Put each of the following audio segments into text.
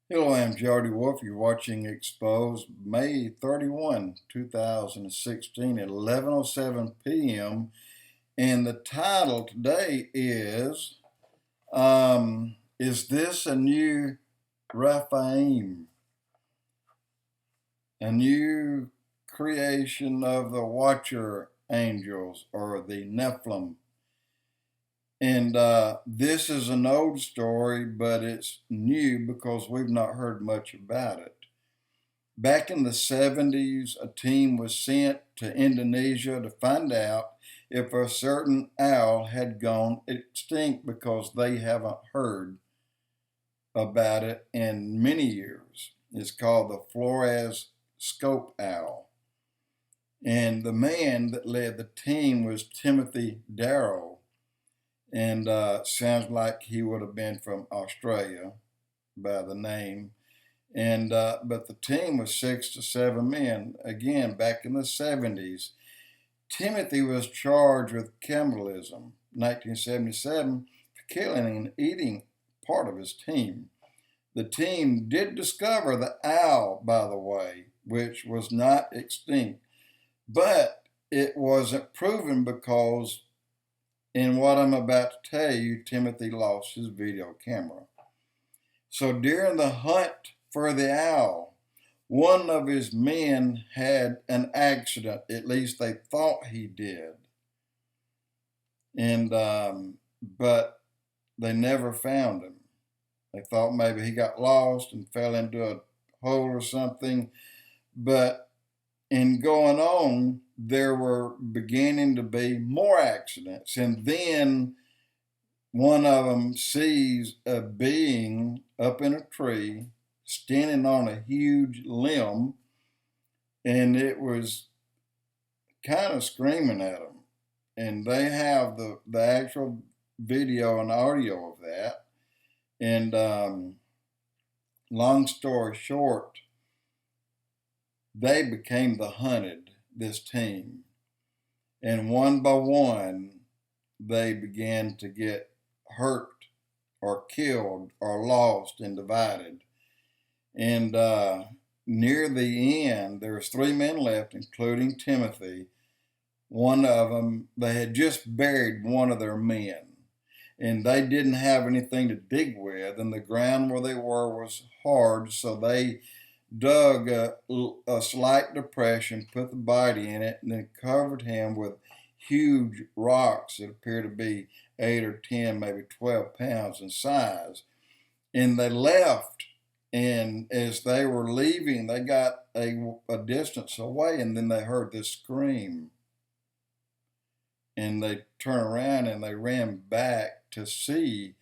Hello, I'm Jody Wolf. You're watching Expoz, May 31, 2016 at 11:07 p.m. And the title today is this a new Rephaim? A new creation of the Watcher angels or the Nephilim? And this is an old story, but it's new because we've not heard much about it. Back in the 70s, a team was sent to Indonesia to find out if a certain owl had gone extinct because they haven't heard about it in many years. It's called the Flores scope owl. And the man that led the team was Timothy Darrow. And sounds like he would have been from Australia by the name. And but the team was 6 to 7 men. Again, back in the 70s, Timothy was charged with cannibalism, 1977, for killing and eating part of his team. The team did discover the owl, by the way, which was not extinct, but it wasn't proven because, in what I'm about to tell you, Timothy lost his video camera. So during the hunt for the owl, one of his men had an accident. At least they thought he did. And but they never found him. They thought maybe he got lost and fell into a hole or something. But in going on, there were beginning to be more accidents. And then one of them sees a being up in a tree standing on a huge limb, and it was kind of screaming at them. And they have the actual video and audio of that. And long story short, they became the hunted, this team. And one by one, they began to get hurt or killed or lost and divided. And near the end, there was 3 men left, including Timothy. One of them, they had just buried one of their men, and they didn't have anything to dig with, and the ground where they were was hard, so they dug a slight depression, put the body in it, and then covered him with huge rocks that appear to be 8 or 10, maybe 12 pounds in size. And they left, and as they were leaving, they got a distance away, and then they heard this scream. And they turned around and they ran back to see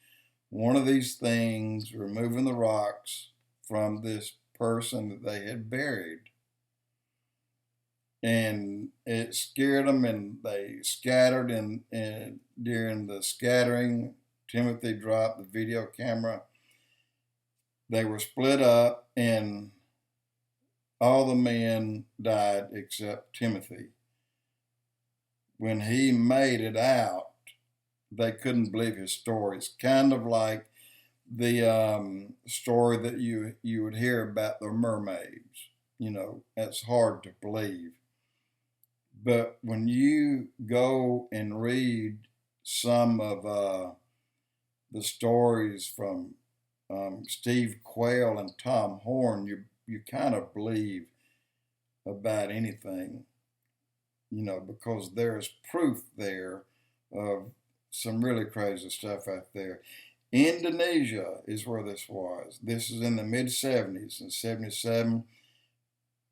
one of these things removing the rocks from this person that they had buried. And it scared them, and they scattered, and during the scattering, Timothy dropped the video camera. They were split up, and all the men died except Timothy. When he made it out, they couldn't believe his story. It's kind of like the story that you would hear about the mermaids. You know, that's hard to believe. But when you go and read some of the stories from Steve Quayle and Tom Horn, you kind of believe about anything, you know, because there's proof there of some really crazy stuff out there. Indonesia is where this was. This is in the mid-70s. In 77,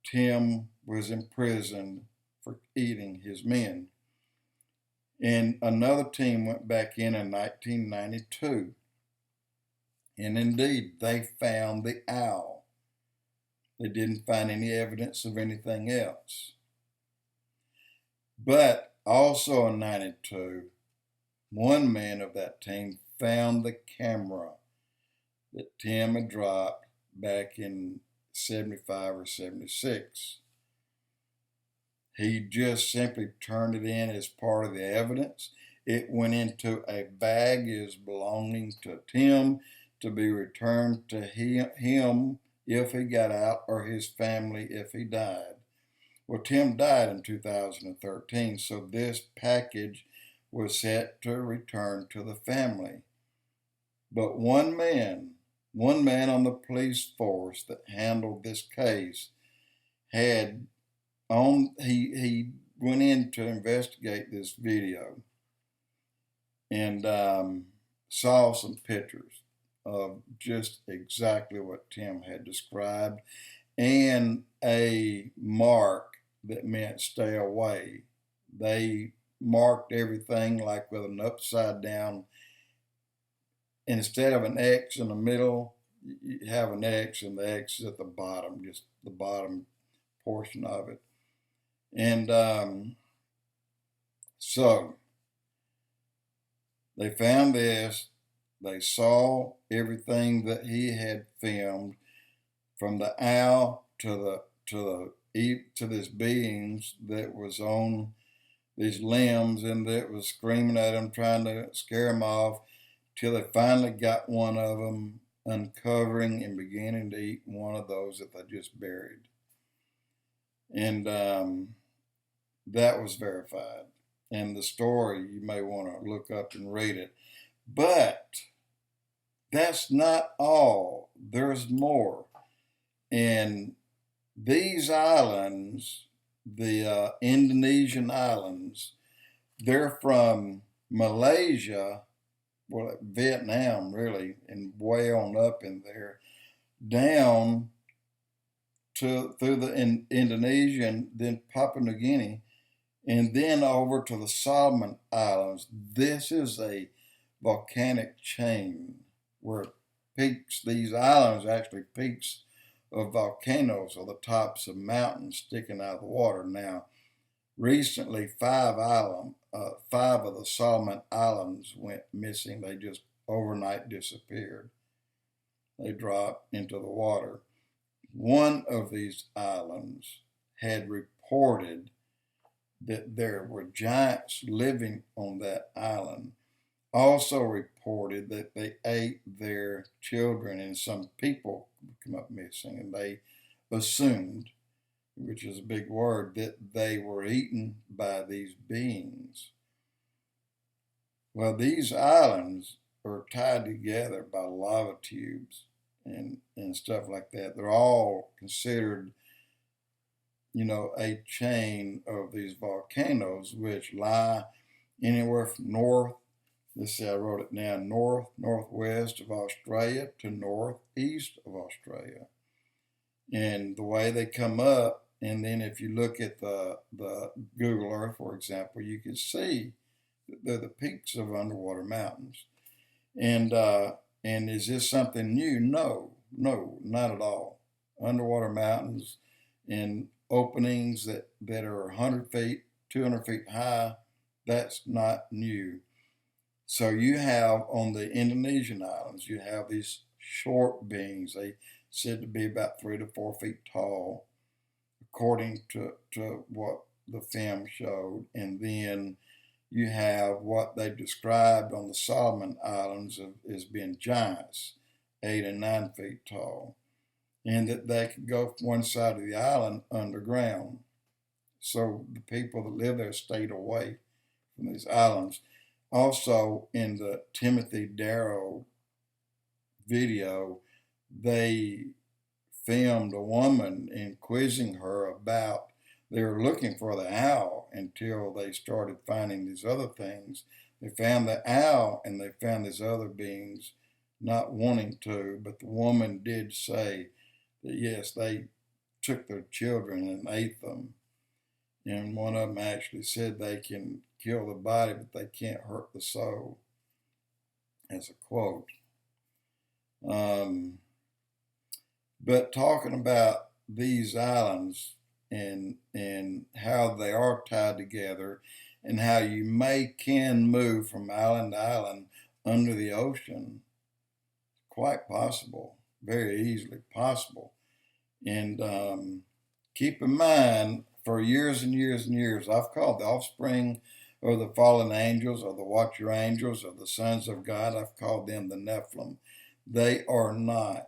Tim was imprisoned for eating his men. And another team went back in 1992. And indeed, they found the owl. They didn't find any evidence of anything else. But also in 92, one man of that team found the camera that Tim had dropped back in 75 or 76. He just simply turned it in as part of the evidence. It went into a bag as belonging to Tim. to be returned to him if he got out, or his family if he died. Well, Tim died in 2013, so this package was set to return to the family. But one man on the police force that handled this case he went in to investigate this video and saw some pictures of just exactly what Tim had described, and a mark that meant stay away. They marked everything like with an upside down. Instead of an X in the middle, you have an X, and the X is at the bottom, just the bottom portion of it. And so they found this. They saw everything that he had filmed, from the owl to this beings that was on these limbs and that was screaming at him, trying to scare him off, till they finally got one of them uncovering and beginning to eat one of those that they just buried. And that was verified. And the story, you may want to look up and read it. But that's not all. There's more. And these islands, the Indonesian islands, they're from Malaysia, well, Vietnam really, and way on up in there, down through the Indonesian, then Papua New Guinea, and then over to the Solomon Islands. This is a volcanic chain where peaks, these islands actually peaks of volcanoes, or the tops of mountains sticking out of the water. Now, recently, 5 of the Solomon Islands went missing. They just overnight disappeared. They dropped into the water. One of these islands had reported that there were giants living on that island. Also reported that they ate their children, and some people come up missing, and they assumed, which is a big word, that they were eaten by these beings. Well, these islands are tied together by lava tubes and stuff like that. They're all considered, a chain of these volcanoes, which lie anywhere from north, let's see, I wrote it down, northwest of Australia to northeast of Australia. And the way they come up, and then if you look at the Google Earth, for example, you can see that they're the peaks of underwater mountains. And is this something new? No, not at all. Underwater mountains and openings that are 100 feet, 200 feet high, that's not new. So you have on the Indonesian islands, you have these short beings. They said to be about 3 to 4 feet tall, according to what the film showed. And then you have what they described on the Solomon Islands as being giants, 8 and 9 feet tall, and that they could go from one side of the island underground. So the people that live there stayed away from these islands. Also, in the Timothy Darrow video, they filmed a woman and quizzing her about, they were looking for the owl until they started finding these other things. They found the owl and they found these other beings not wanting to, but the woman did say that yes, they took their children and ate them. And one of them actually said they can kill the body, but they can't hurt the soul, as a quote. But talking about these islands and how they are tied together, and how you can move from island to island under the ocean, quite possible, very easily possible. And keep in mind, for years and years and years, I've called the offspring or the fallen angels or the watcher angels or the sons of God, I've called them the Nephilim. They are not.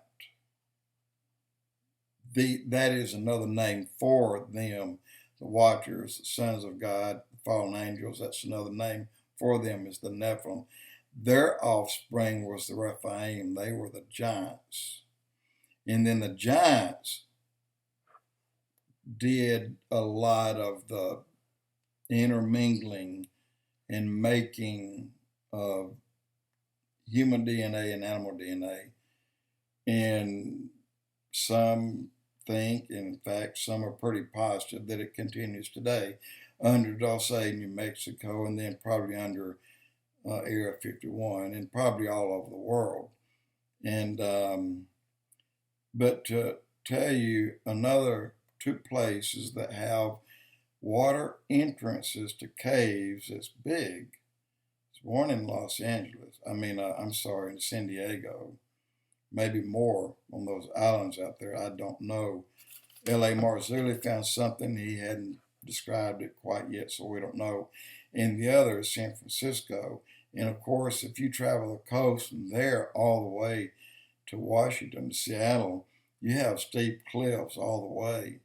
That is another name for them, the watchers, the sons of God, the fallen angels. That's another name for them, is the Nephilim. Their offspring was the Rephaim. They were the giants. And then the giants did a lot of the intermingling and making of human DNA and animal DNA. And some think, and in fact, some are pretty positive that it continues today under Dulce, New Mexico, and then probably under Area 51, and probably all over the world. And but to tell you another two places that have water entrances to caves that's big. It's one in Los Angeles. In San Diego. Maybe more on those islands out there. I don't know. L.A. Marzulli found something. He hadn't described it quite yet, so we don't know. And the other is San Francisco. And of course, if you travel the coast from there all the way to Washington, to Seattle, you have steep cliffs all the way.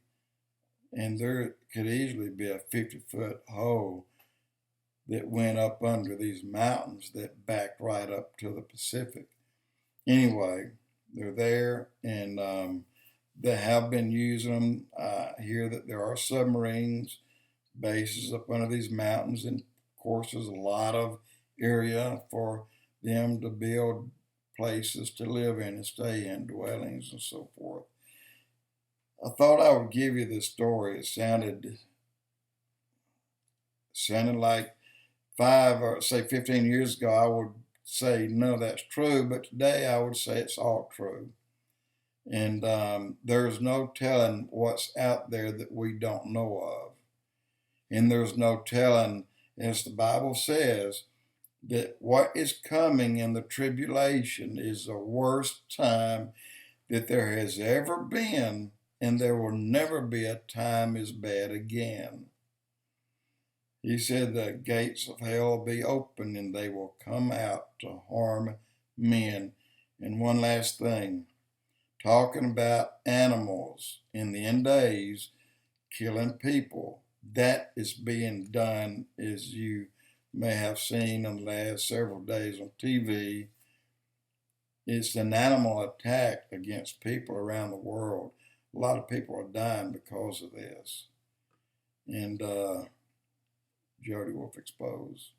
And there could easily be a 50-foot hole that went up under these mountains that backed right up to the Pacific. Anyway, they're there, and they have been using them. I hear that there are submarines, bases up under these mountains, and of course there's a lot of area for them to build places to live in and stay in, dwellings and so forth. I thought I would give you this story. It sounded like 5 or say 15 years ago I would say none of that's true, but today I would say it's all true. And there's no telling what's out there that we don't know of. And there's no telling, as the Bible says, that what is coming in the tribulation is the worst time that there has ever been, and there will never be a time as bad again. He said the gates of hell will be open and they will come out to harm men. And one last thing, talking about animals in the end days, killing people, that is being done, as you may have seen in the last several days on TV. It's an animal attack against people around the world. A lot of people are dying because of this. And Jody Wolf Expoz.